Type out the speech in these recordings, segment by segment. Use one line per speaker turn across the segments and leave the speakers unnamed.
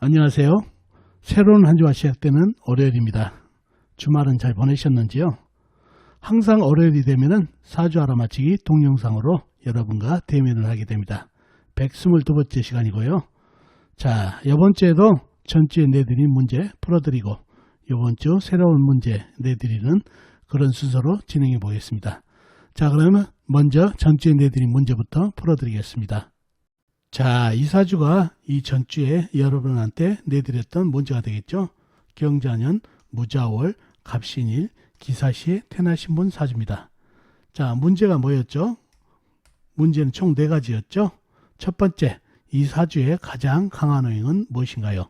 안녕하세요. 새로운 한 주가 시작되는 월요일입니다. 주말은 잘 보내셨는지요? 항상 월요일이 되면은 4주 알아맞히기 동영상으로 여러분과 대면을 하게 됩니다. 122번째 시간이고요. 자, 이번 주에도 전주에 내드린 문제 풀어드리고 이번 주 새로운 문제 내드리는 그런 순서로 진행해 보겠습니다. 자, 그러면 먼저 전주에 내드린 문제부터 풀어드리겠습니다. 자, 이 사주가 이 전주에 여러분한테 내드렸던 문제가 되겠죠. 경자년, 무자월, 갑신일, 기사시에 태어나신 분 사주입니다. 자, 문제가 뭐였죠? 문제는 총 4가지였죠. 첫 번째, 이 사주의 가장 강한 오행은 무엇인가요?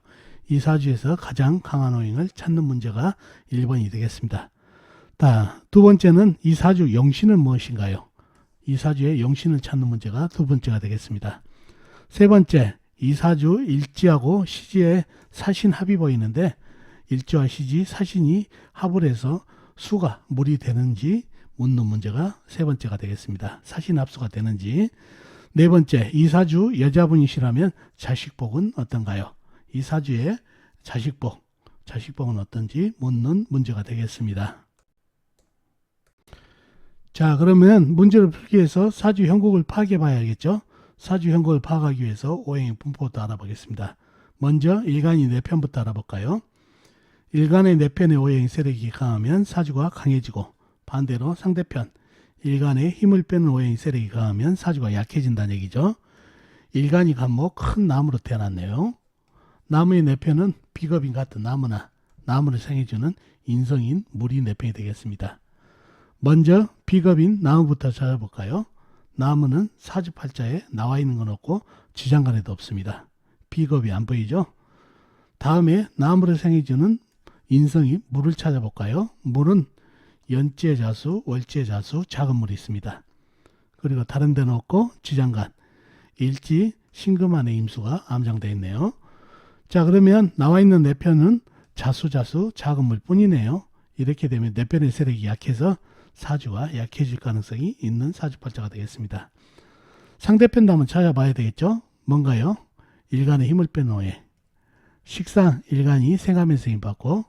이 사주에서 가장 강한 오행을 찾는 문제가 1번이 되겠습니다. 자, 두 번째는 이 사주 용신은 무엇인가요? 이 사주의 용신을 찾는 문제가 두 번째가 되겠습니다. 세 번째, 이 사주 일지하고 시지의 사신 합이 보이는데 일지와 시지, 사신이 합을 해서 수가 물이 되는지 묻는 문제가 세 번째가 되겠습니다. 사신 합수가 되는지. 네 번째, 이 사주 여자분이시라면 자식복은 어떤가요? 이 사주의 자식복은 어떤지 묻는 문제가 되겠습니다. 자, 그러면 문제를 풀기 위해서 사주 형국을 파악해 봐야겠죠. 사주 형국을 파악하기 위해서 오행의 분포부터 알아보겠습니다. 먼저 일간이 4편부터 알아볼까요? 일간의 4편의 오행 세력이 강하면 사주가 강해지고, 반대로 상대편 일간의 힘을 빼는 오행 세력이 강하면 사주가 약해진다는 얘기죠. 일간이 간목 큰 나무로 태어났네요. 나무의 4편은 비겁인 같은 나무를 생해주는 인성인 물이 4편이 되겠습니다. 먼저 비겁인 나무부터 찾아볼까요? 나무는 사주팔자에 나와 있는 건 없고 지장간에도 없습니다. 비겁이 안 보이죠? 다음에 나무를 생해주는 인성이 물을 찾아볼까요? 물은 연지자수, 월지자수, 작은 물이 있습니다. 그리고 다른 데는 없고 지장간, 일지, 신금안의 임수가 암장되어 있네요. 자, 그러면 나와 있는 4편은 자수, 작은 물 뿐이네요. 이렇게 되면 4편의 세력이 약해서 사주가 약해질 가능성이 있는 사주팔자가 되겠습니다. 상대편도 한번 찾아봐야 되겠죠. 뭔가요? 일간의 힘을 빼는 오행. 식상, 일간이 생하면서 힘받고,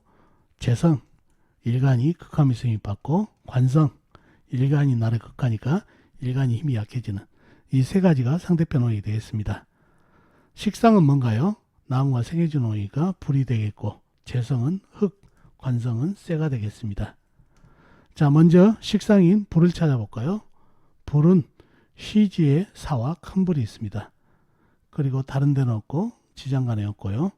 재성, 일간이 극하면서 힘받고, 관성, 일간이 나를 극하니까 일간이 힘이 약해지는 이 3가지가 상대편 오행이 되겠습니다. 식상은 뭔가요? 나무가 생해주는 오행이니까 불이 되겠고, 재성은 흙, 관성은 쇠가 되겠습니다. 자, 먼저 식상인 불을 찾아볼까요? 불은 시지에 사와 큰 불이 있습니다. 그리고 다른 데는 없고 지장간에 없고요.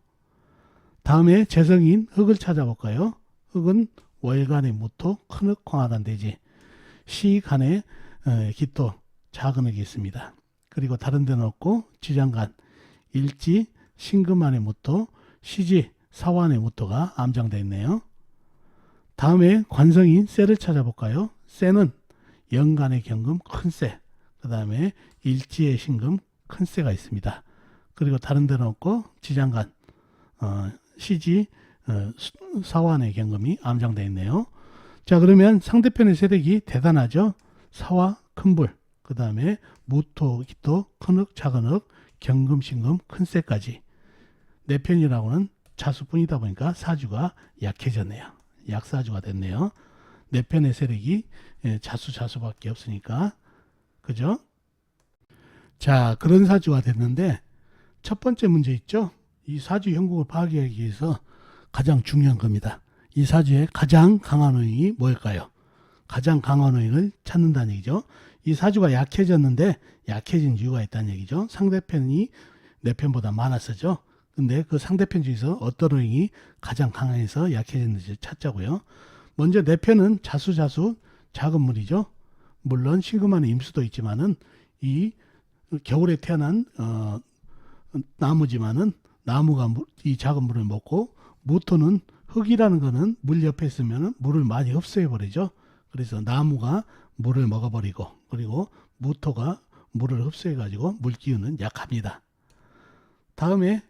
다음에 재성인 흙을 찾아볼까요? 흙은 월간의 무토, 큰 흙, 광활한 대지, 시간에 기토, 작은 흙이 있습니다. 그리고 다른 데는 없고 지장간, 일지, 신금안의 무토, 시지, 사완의 무토가 암장되어 있네요. 다음에 관성인 쇠를 찾아볼까요? 쇠는 연간의 경금 큰 쇠, 그 다음에 일지의 신금 큰 쇠가 있습니다. 그리고 다른 데는 없고 지장간, 시지, 사완의 경금이 암장되어 있네요. 자, 그러면 상대편의 세력이 대단하죠. 사와 큰 불, 그 다음에 무토, 기토, 큰 흙, 작은 흙, 경금, 신금, 큰 쇠까지 4편이라고는 자수뿐이다 보니까 사주가 약해졌네요. 약사주가 됐네요. 4편의 세력이 자수밖에 없으니까. 그죠? 자, 그런 사주가 됐는데 첫 번째 문제 있죠? 이 사주 형국을 파악하기 위해서 가장 중요한 겁니다. 이 사주의 가장 강한 오행이 뭘까요? 가장 강한 오행을 찾는다는 얘기죠. 이 사주가 약해졌는데 약해진 이유가 있다는 얘기죠. 상대편이 4편보다 많았었죠. 근데 그 상대편 중에서 어떤 오행이 가장 강해서 약해졌는지 찾자고요. 먼저 4편은 자수, 작은 물이죠. 물론 신금안의 임수도 있지만은 이 겨울에 태어난 나무지만은 나무가 이 작은 물을 먹고, 무토는 흙이라는 거는 물 옆에 있으면 물을 많이 흡수해 버리죠. 그래서 나무가 물을 먹어버리고, 그리고 무토가 물을 흡수해 가지고 물 기운은 약합니다. 다음에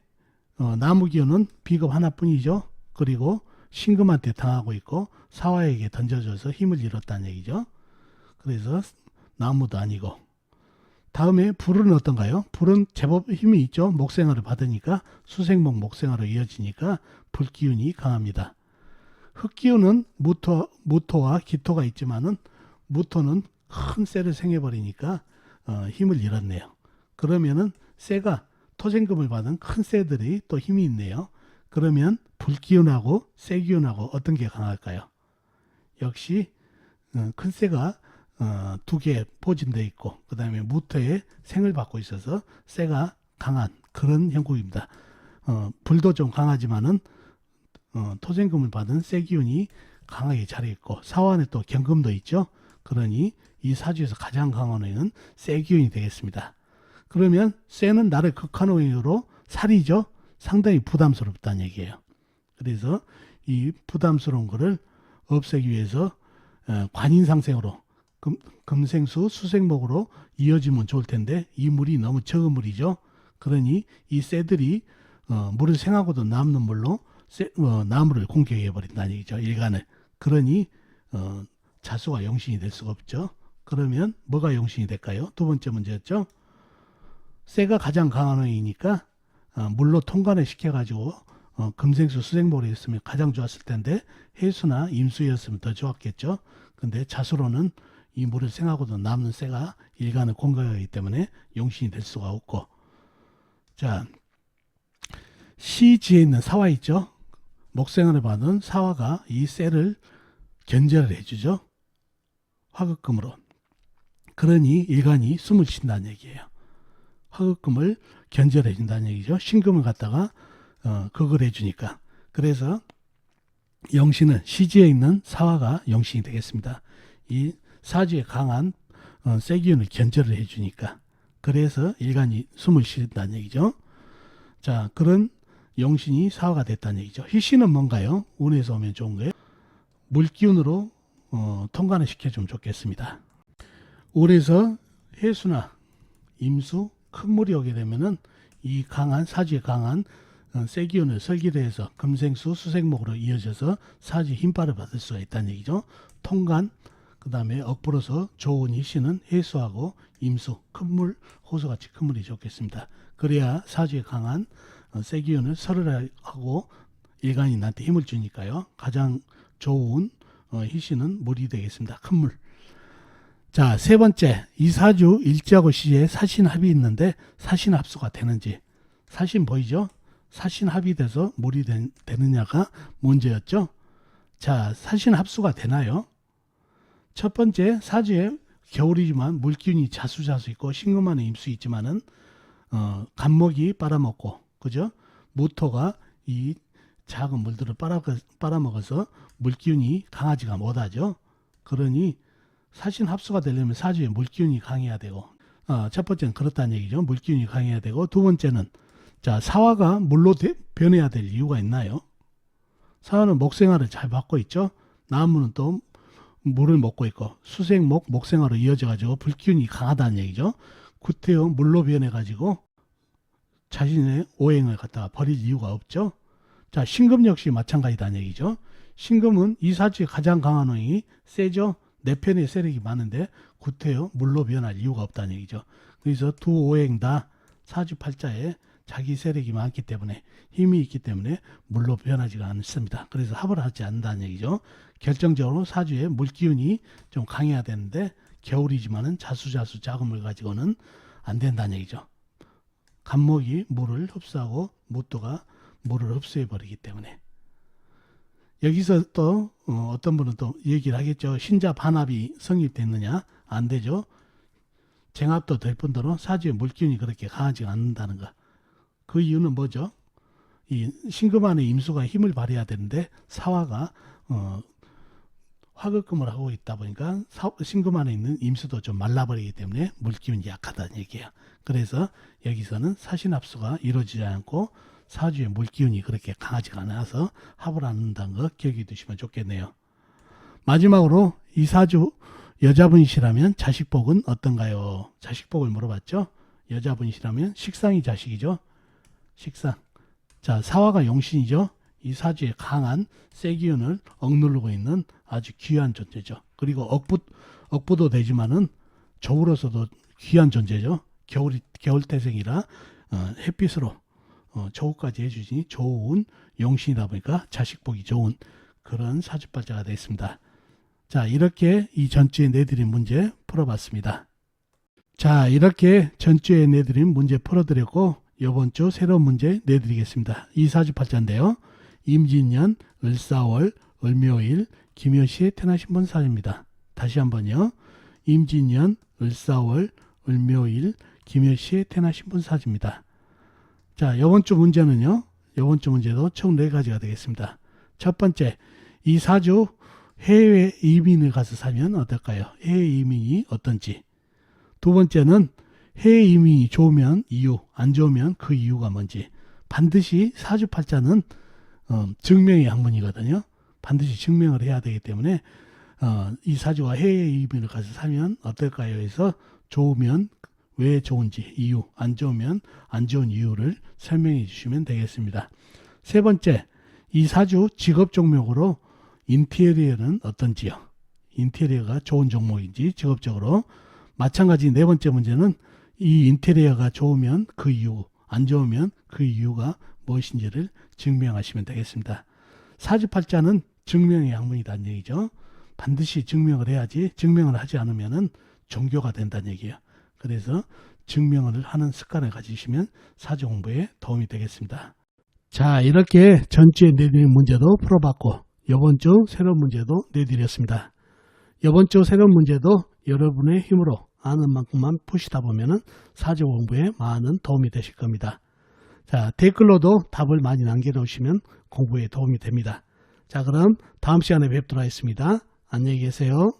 나무 기운은 비겁 하나뿐이죠. 그리고 신금한테 당하고 있고 사화에게 던져져서 힘을 잃었다는 얘기죠. 그래서 나무도 아니고. 다음에 불은 어떤가요? 불은 제법 힘이 있죠. 목생화를 받으니까 수생목 목생화로 이어지니까 불기운이 강합니다. 흙기운은 무토와 기토가 있지만은 무토는 큰 쇠를 생해버리니까 힘을 잃었네요. 그러면은 쇠가 토생금을 받은 큰 쇠들이 또 힘이 있네요. 그러면 불기운하고 쇠기운하고 어떤 게 강할까요? 역시 큰 쇠가 두 개 포진되어 있고 그 다음에 무토에 생을 받고 있어서 쇠가 강한 그런 형국입니다. 불도 좀 강하지만은 토생금을 받은 쇠기운이 강하게 자리있고 사환에 또 경금도 있죠. 그러니 이 사주에서 가장 강한 오행은 쇠기운이 되겠습니다. 그러면 쇠는 나를 극한 오행으로 살이죠. 상당히 부담스럽다는 얘기예요. 그래서 이 부담스러운 거를 없애기 위해서 관인상생으로 금생수 수생목으로 이어지면 좋을 텐데 이 물이 너무 적은 물이죠. 그러니 이 쇠들이 물을 생하고도 남는 물로 나무를 공격해 버린다는 얘기죠. 일간을. 그러니 자수가 용신이 될 수가 없죠. 그러면 뭐가 용신이 될까요? 두 번째 문제였죠. 쇠가 가장 강한 오행이니까 물로 통관을 시켜가지고 금생수 수생목으로 했으면 가장 좋았을 텐데 해수나 임수였으면 더 좋았겠죠. 근데 자수로는 이 물을 생하고도 남는 쇠가 일간을 공격하기 때문에 용신이 될 수가 없고, 자, 시지에 있는 사화 있죠. 목생을 받은 사화가 이 쇠를 견제를 해주죠. 화극금으로. 그러니 일간이 숨을 쉰다는 얘기예요. 화극금을 견제를 해준다는 얘기죠. 신금을 갖다가 극을 해주니까. 그래서 영신은 시지에 있는 사화가 영신이 되겠습니다. 이 사주에 강한 쇠기운을 견제를 해주니까. 그래서 일간이 숨을 쉰다는 얘기죠. 자, 그런 영신이 사화가 됐다는 얘기죠. 희신은 뭔가요? 운에서 오면 좋은 거예요. 물기운으로 통관을 시켜주면 좋겠습니다. 운에서 해수나 임수, 큰 물이 오게 되면은 이 강한 사주에 강한 쇠기운을 설기를 해서 금생수 수생목으로 이어져서 사주에 힘발을 받을 수가 있다는 얘기죠. 통관, 그 다음에 억부로서 좋은 희신은 해수하고 임수, 큰물, 호수같이 큰 물이 좋겠습니다. 그래야 사주에 강한 쇠기운을 설을하고 일간이 나한테 힘을 주니까요. 가장 좋은 희신은 물이 되겠습니다. 큰 물. 자, 세 번째, 이 사주 일지하고 시에 사신합이 있는데 사신합수가 되는지. 사신 보이죠? 사신합이 돼서 물이 되느냐가 문제였죠. 자, 사신합수가 되나요? 첫 번째, 사주에 겨울이지만 물기운이 자수자수 있고 신금 안에 임수 있지만은 간목이 빨아먹고, 그죠? 무토가 이 작은 물들을 빨아먹어서 물기운이 강하지가 못하죠. 그러니 사신 합수가 되려면 사주에 물기운이 강해야 되고, 첫 번째는 그렇다는 얘기죠. 물기운이 강해야 되고, 두 번째는 자, 사화가 물로 변해야 될 이유가 있나요? 사화는 목생화를 잘 받고 있죠. 나무는 또 물을 먹고 있고 수생목, 목생화로 이어져가지고 불기운이 강하다는 얘기죠. 구태여 물로 변해가지고 자신의 오행을 갖다가 버릴 이유가 없죠. 자, 신금 역시 마찬가지다는 얘기죠. 신금은 이 사주에 가장 강한 오행이 세죠. 내 편에 세력이 많은데 구태여 물로 변할 이유가 없다는 얘기죠. 그래서 두 오행 다 사주팔자에 자기 세력이 많기 때문에 힘이 있기 때문에 물로 변하지가 않습니다. 그래서 합을 하지 않는다는 얘기죠. 결정적으로 사주에 물기운이 좀 강해야 되는데 겨울이지만은 자수자수 작은 물 가지고는 안 된다는 얘기죠. 간목이 물을 흡수하고 무토가 물을 흡수해 버리기 때문에. 여기서 또 어떤 분은 또 얘기를 하겠죠. 신자 반합이 성립됐느냐? 안 되죠. 쟁합도 될 뿐더러 사주에 물기운이 그렇게 강하지 않는다는 거. 그 이유는 뭐죠? 이 신금 안에 임수가 힘을 발휘해야 되는데 사화가 화극금을 하고 있다 보니까 신금 안에 있는 임수도 좀 말라버리기 때문에 물기운이 약하다는 얘기예요. 그래서 여기서는 사신합수가 이루어지지 않고 사주의 물기운이 그렇게 강하지가 않아서 합을 않는다는 거 기억해 두시면 좋겠네요. 마지막으로 이 사주 여자분이시라면 자식복은 어떤가요? 자식복을 물어봤죠. 여자분이시라면 식상이 자식이죠. 식상. 자, 사화가 용신이죠. 이 사주에 강한 쇠기운을 억누르고 있는 아주 귀한 존재죠. 그리고 억부도 되지만은 조우로서도 귀한 존재죠. 겨울태생이라 햇빛으로 조우까지 해주시니 좋은 용신이다 보니까 자식 보기 좋은 그런 사주팔자가 되겠습니다. 자, 이렇게 이 전주에 내드린 문제 풀어봤습니다. 자, 이렇게 전주에 내드린 문제 풀어드렸고 이번 주 새로운 문제 내드리겠습니다. 이 사주팔자인데요. 임진년 을사월 을묘일 김효시에 태어나신 분 사주입니다. 다시 한번요. 임진년 을사월 을묘일 김효시에 태어나신 분 사주입니다. 자, 이번 주 문제는요. 이번 주 문제도 총 4가지가 되겠습니다. 첫 번째, 이 사주 해외 이민을 가서 살면 어떨까요? 해외 이민이 어떤지. 두 번째는 해외 이민이 좋으면 이유, 안 좋으면 그 이유가 뭔지. 반드시 사주팔자는 증명의 학문이거든요. 반드시 증명을 해야 되기 때문에 이 사주가 해외 이민을 가서 살면 어떨까요? 해서 좋으면 왜 좋은지 이유, 안 좋으면 안 좋은 이유를 설명해 주시면 되겠습니다. 세 번째, 이 사주 직업 종목으로 인테리어는 어떤지요? 인테리어가 좋은 종목인지 직업적으로. 마찬가지 네 번째 문제는 이 인테리어가 좋으면 그 이유, 안 좋으면 그 이유가 무엇인지를 증명하시면 되겠습니다. 사주팔자는 증명의 학문이라는 얘기죠. 반드시 증명을 해야지, 증명을 하지 않으면 종교가 된다는 얘기예요. 그래서 증명을 하는 습관을 가지시면 사주 공부에 도움이 되겠습니다. 자, 이렇게 전주에 내드린 문제도 풀어봤고 이번 주 새로운 문제도 내드렸습니다. 이번 주 새로운 문제도 여러분의 힘으로 아는 만큼만 푸시다 보면 사주 공부에 많은 도움이 되실 겁니다. 자, 댓글로도 답을 많이 남겨놓으시면 공부에 도움이 됩니다. 자, 그럼 다음 시간에 뵙도록 하겠습니다. 안녕히 계세요.